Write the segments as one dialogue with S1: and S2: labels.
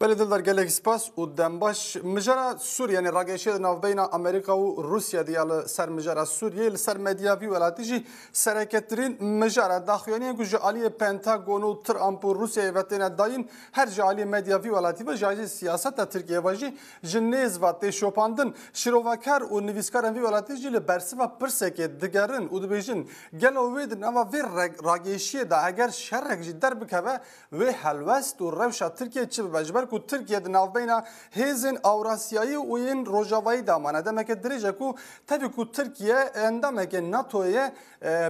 S1: بله دل در گلک سپاس و دنباش مجرا سوریه یعنی راگشی ناو بین امریکا و روسیه دیال سر مجرا سوریه سر مدیاوی ولاتیجی سرکترین مجرا داخلیه که جالی پنتاگون و ترامپ و روسیه وقتی داین هر جالی مدیاوی ولاتی و جای سیاست ترکیه واجی جنیز و تشوپاندن شروعکار و نویسکار وی ولاتیجی لبرس و پرسک دگرن و دبیجن گلوید نوا وی راگشی دا اگر شرک جدر بکه و حلوست و روش ترکیه چه بجبر کو ترکیه د ناوبینا هیزن اوراسیایی و این روجاوایی دامانه دمک درجه کو تبی کو ترکیه اندامک ناتویه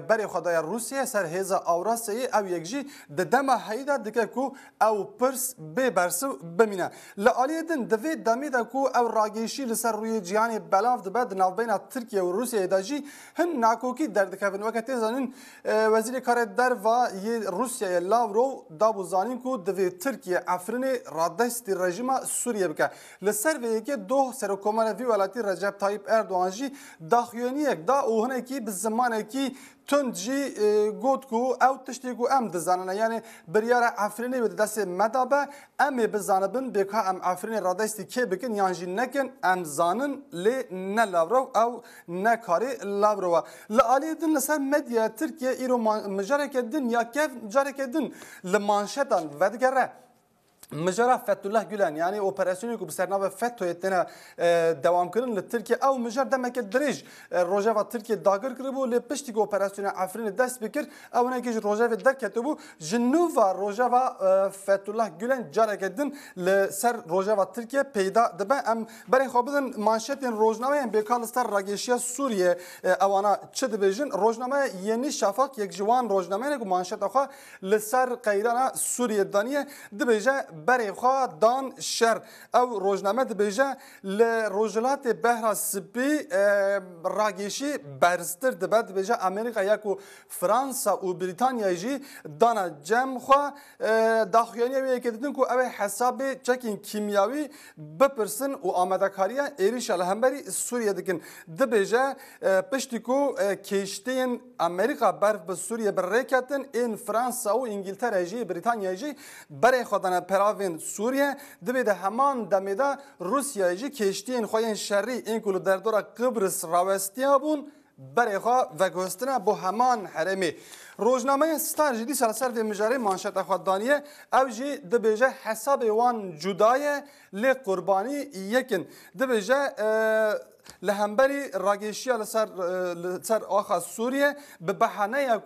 S1: بری خدای روسیه سر هیزا اوراسیایی او یکجی د دما هیدا دکه کو او پرس به برس بمینه لالیدن دوی دمیدا کو او راگیشی لسر روی جهان بلاف د بعد ناوبینا ترکیه و روسیه داجی هن ناکوکی درد کفن وقت زنین وزیر کار در و روسیه لاورو دابو زانین کو دوی ترکیه افرین دست رژیم سوریه بکه لسر و یکی دو سرکومان وی ولاتی رجب طایب اردوغان جی داخیونی یک دا اوهنه کی به زمانه کی تند جی گوت کو او تشتی کو ام دزانه یعنی بریار افرینی به دست مدابه ام بزانبن بکا ام افرین رادستی کی بکن یانجی نکن ام زانن لی نه لاورو او نه کاری لاورو لالی دن لسر مدیا ترکیه ایرو مجارک دن یا کف جارک دن لمانشتان ودگره مجرا فتح الله گلن یعنی اپراسیونی که بسرناو فتح یتنه دوام کردن لترکیه او مجر دمک درج روجا و ترکیه داگر کربو لپشتی که اپراسیون افرین دست بکر او نکیش روجا و در کتبو جنوبا روجا و فتح الله گلن جاره کردن لسر روجا و ترکیه پیدا دبن ام برای خوابدن مانشتین روزنامه ام بیکالستر راگشیا سوریه اوانا چه دبیجن روزنامه یعنی شفاق یک جوان روزنامه نه که مانشت آخه لسر قیران سوریه دانیه دبیجه برای خواه دان شر او روزنامه دبیجه لروجلات بهرا سپی راگیشی برستر دبد دبیجه امریکا یکو فرانسا و بریتانیا جی دانا جم خواه داخلیانی وی که دیدن که او حساب چکین کیمیاوی بپرسن و آمده کاریا ایریش الهمبری سوریه دکن دبیجه پشتی که کشتین امریکا برف به سوریه برکتن این فرانسا و انگلترا جی بریتانیا جی برای خودانه پراوین سوریه دبیده همان دمیده روسیه جی کشتین خوین شری این کلو در دور قبرس راوستیا بون برای خواه و گوستنه با همان حرمی روزنامه ستار جدی سرسر و مجاره مانشت خوددانیه او جی دبیجه حساب وان جدای لی قربانی یکن دبیجه لهمبری راگشیا لسر آخا سوریه به بهانه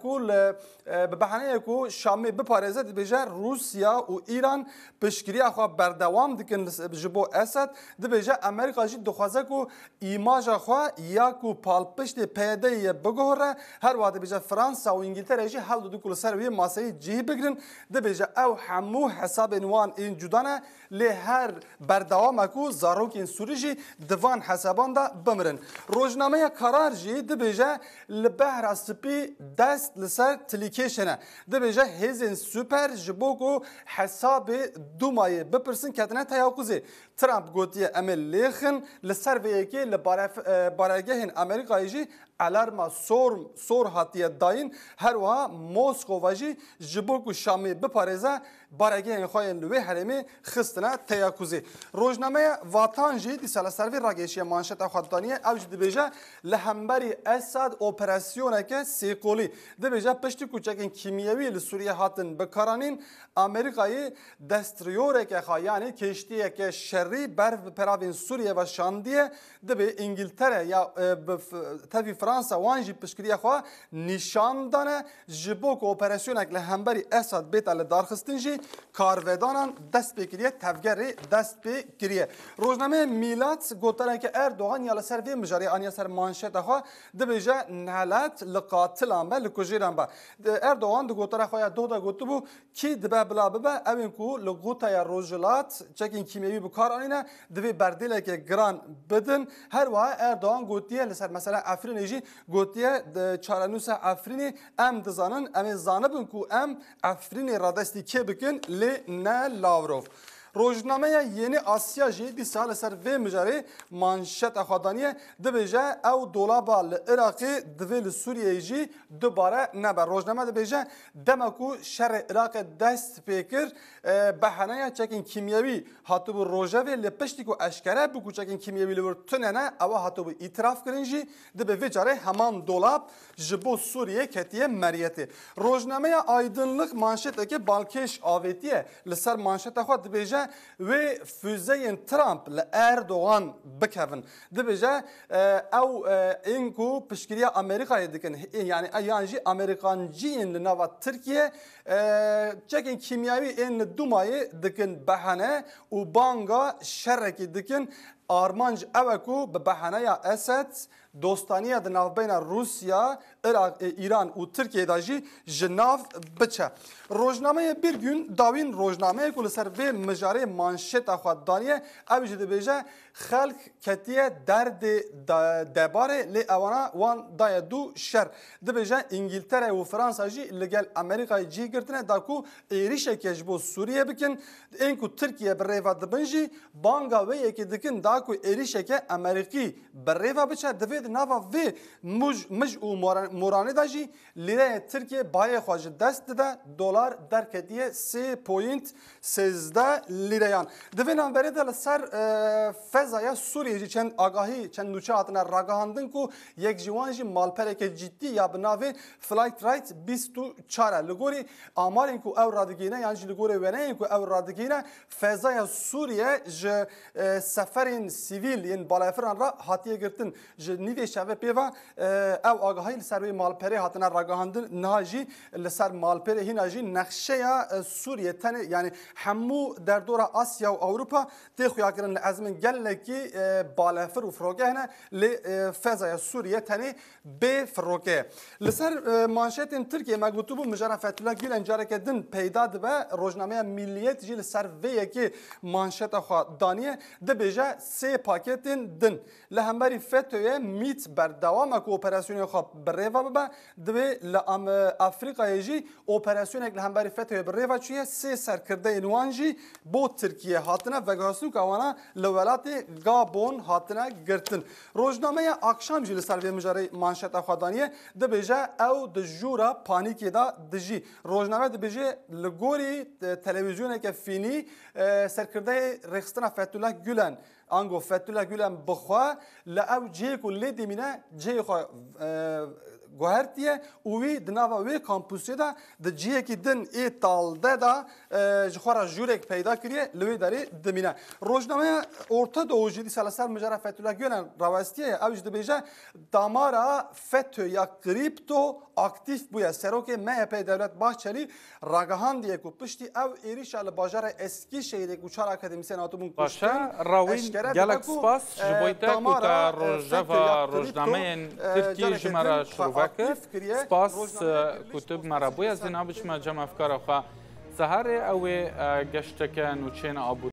S1: کو شامی بپارزه دبیجه روسیا و ایران پشگیری آخا بردوام دکن جبو اسد دبیجه امریکا جی دخوازه کو ایماج آخا یا کو پالپشت پیده بگوره هر وقت دبیجه فرانسا و انگلترا جی حل دو کل سر وی ماسه جی بگرن دبیجه او همو حساب نوان این جدانه لی هر بردوام کو زاروکین سوری جی دوان حسابان دا بمرن روزنامه قرار جی دبیجه لبهر سپی دست لسر تلیکیشنه دبیجه هزین سوپر جبوکو حساب دومایه بپرسن کتنه تیاقوزی ترامپ گوتیه امل لیخن لسر ویکی لبارگهن امریکایی جی الارما سور هاتیه داین هر وها موسکو واجی جبوکو شامی بپارزه بارگهن خواهن لوی حرمی خستنه تیاقوزی روزنامه واتان جی دی سالسروی راگیشی مانشت خوددانیه اوج دبیجه لهمبری اسد اپراسیونه که سیقولی دبیجه پشتی کوچکین کیمیاوی لسوریه هاتن بکارانین امریکایی دستریوره که یعنی کشتیه که شری برف پراوین سوریه و شاندیه دبی انگلتره یا تفی فرانسا وانجی پشکریه خواه نشان دانه جبوک اپراسیونه که لهمبری اسد بیت دارخستنجی کارودانان دست بکریه تفگری دست بکریه روزنامه میلاد گوتره که اردوغان یا لسر وی مجاری آنیا سر مانشت خواه دبیجه نهلت لقاتلان با لکجیران با اردوغان دو گوتره خواه دو دا گوتو بو کی دبه بلا ببه اوین کو لگوتا یا روژلات چکین کیمیوی بکار آنینه دوی بردیله که گران بدن هر وها اردوغان گوتیه لسر مثلا افرین جی گوتیه چارنوس افرینی ام دزانن ام زانبن کو ام افرینی رادستی که بکن لی نه لاوروف روزنامه یعنی آسیا جی دی سال سر و مجاری مانشت خدانیه دبیجه او دولابا العراق دویل سوریه جی دوباره نبر روزنامه دبیجه دمکو شر عراق دست پیکر بحنه چکین کیمیایی هاتو بو روژاوی لپشتی کو اشکره بکو چکین کیمیایی لور تننه او هاتو بو اعتراف کرنجی دبی ویجاره همان دولاب جبو سوریه کتیه مریته روزنامه aydınlık manşeteki balkeş avetiye لسر manşete خود دبیجه و füzeyin Trump le Erdoğan bikevin dibêje ew ênku piştgiriya Amerîkayê dikin yani yan jî Amerîkanciyên li nava Tirkiye çekên kîmyawî ên li Dumayê dikin behane û banga şerekî dikin armanc ew ku bi beheneya Esed dostaniya di navbeyna Rusya, İran û Tirkiye de jî ji nav biçe. Rojnameyê bir gün dawîn rojnameyê ku li ser vê mijarê manşeta xwe daniye ew jî dibêje xelk ketiye derdê debarê lê ewana wan daye du şer. Dibêje İngiltere û Fransa jî li gel Amerîkayê cih girtine da ku êrişeke ji bo Sûriye bikin ên ku Tirkiye bi rêva dibin jî banga wê yekê dikin da ku êrişeke Amerîkî bi rêva biçe divê di nava vê mij û moranê de jî lîreyê Tirkiye bayê xwe ji dest dide dolar derketiye 3.13 lîreyan. Di vê navberê de li ser fezaya Sûriyê jî çend agahî çend nûçe hatine ragahandin ku yek ji wan jî malpereke ciddî ya bi navê Flight Right 24 li gorî amarên ku ew radigîne yan jî li gorî weneyên ku ew radigîne fezaya Sûriye ji seferên sivîl yên balafiran ra hatiye girtin ji nîvê şevê pêva ew agahî li ser wê malperê hatine ragahandin niha jî li ser malperê hîna jî nexşeya Sûriye tenê yani hemû derdora Asya û Ewropa tê xuyakirin li ezmên gelekî balafir û firokeh hene lê fezaya Sûriye tenê bê firokeh. Li ser manşetên Tirkiye me gotûbû mijara Fethullah Gülen careke din peyda dibe rojnameya Milliyet jî li ser vê yekê manşeta xwe daniye dibêje sê paketên din li hemberî FETÖ'ye mît berdewama ku operasyonê xwe bi rêva bibe divê li Afrikayê jî operasyonek li hemberî FETÖ'ye bi rêva çûye sê serkirdeyên wan jî bo Tirkiye hatine vegasûka wana li welatê Gabon hatine girtin. Rojnameya akşam jî li ser vê mijarê manşeta xwe daniye dibêje ew di jûra panîkê da dijî. Rojname dibêje li gorî televizyoneke fînî serkirdeyê rêxistina Fethullah Gülen ango Fethullah Gülen bixwe li ew cihê ku lê dimîne cihê xwe guhertiye û wî di nava wê kampûsê de di cihekî din ê talde da ji xwe re jûrek peyda kiriye li wê derê dimîne. Rojnameya Orta Doğu jî dîsa li ser mijara Fethullah Gülen rawestiye ew jî dibêje damara FETÖ ya krîpto aktif bûye. Serokê MHP Devlet Bahçeli ragahandiye ku piştî ew êrişa li bajara Eskişehirê ku çar akademîsyen hatibûn kuştin
S2: rawîn gelek spas ji bo te ku te rojeva rojnameyên Tirkiyê ji me re şîrove kir. Spas ku tu me re bûye zêna biçime cem efkara xwe seherê ew ê geşteke nûçeyên Abu